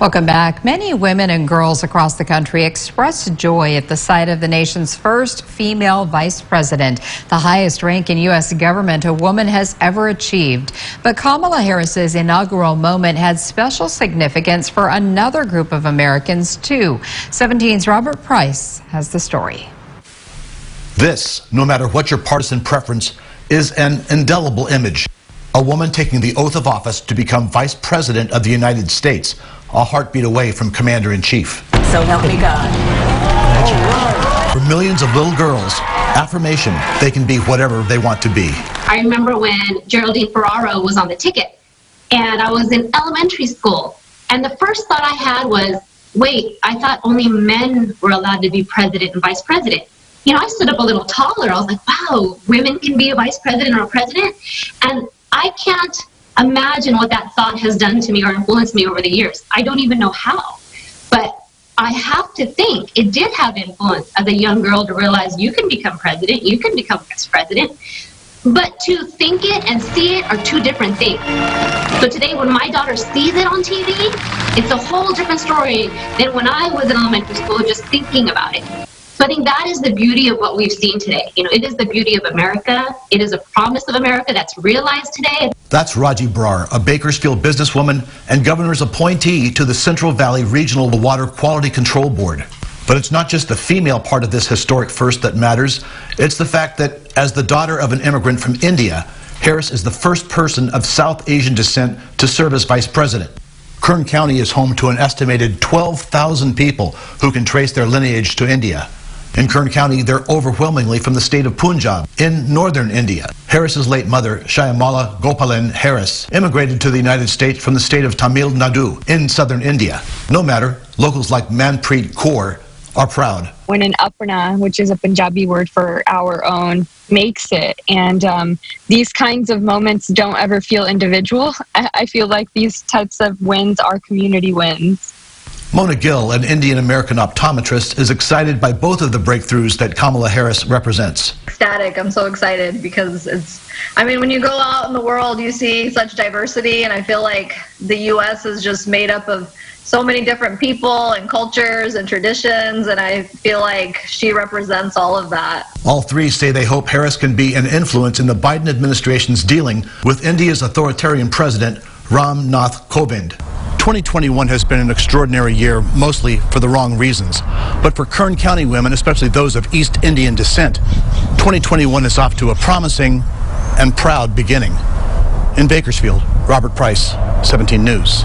Welcome back. Many women and girls across the country expressed joy at the sight of the nation's first female vice president, the highest rank in U.S. government a woman has ever achieved. But Kamala Harris's inaugural moment had special significance for another group of Americans, too. 17's Robert Price has the story. This, no matter what your partisan preference, is an indelible image. A woman taking the oath of office to become Vice President of the United States, a heartbeat away from Commander-in-Chief. So help me God. For millions of little girls, affirmation they can be whatever they want to be. I remember when Geraldine Ferraro was on the ticket, and I was in elementary school, and the first thought I had was, wait, I thought only men were allowed to be president and vice president. You know, I stood up a little taller. I was like, wow, women can be a vice president or a president? And I can't imagine what that thought has done to me or influenced me over the years. I don't even know how. But I have to think it did have influence as a young girl to realize you can become president, you can become vice president. But to think it and see it are two different things. So today when my daughter sees it on TV, it's a whole different story than when I was in elementary school just thinking about it. So I think that is the beauty of what we've seen today. You know, it is the beauty of America. It is a promise of America that's realized today. That's Raji Brar, a Bakersfield businesswoman and governor's appointee to the Central Valley Regional Water Quality Control Board. But it's not just the female part of this historic first that matters. It's the fact that as the daughter of an immigrant from India, Harris is the first person of South Asian descent to serve as vice president. Kern County is home to an estimated 12,000 people who can trace their lineage to India. In Kern County, they're overwhelmingly from the state of Punjab in northern India. Harris's late mother, Shyamala Gopalan Harris, immigrated to the United States from the state of Tamil Nadu in southern India. No matter, locals like Manpreet Kaur are proud. When an Aparna, which is a Punjabi word for our own, makes it, and these kinds of moments don't ever feel individual. I feel like these types of wins are community wins. Mona Gill, an Indian-American optometrist, is excited by both of the breakthroughs that Kamala Harris represents. Ecstatic. I'm so excited because when you go out in the world, you see such diversity, and I feel like the U.S. is just made up of so many different people and cultures and traditions, and I feel like she represents all of that. All three say they hope Harris can be an influence in the Biden administration's dealing with India's authoritarian president, Ram Nath Kovind. 2021 has been an extraordinary year, mostly for the wrong reasons. But for Kern County women, especially those of East Indian descent, 2021 is off to a promising and proud beginning. In Bakersfield, Robert Price, 17 News.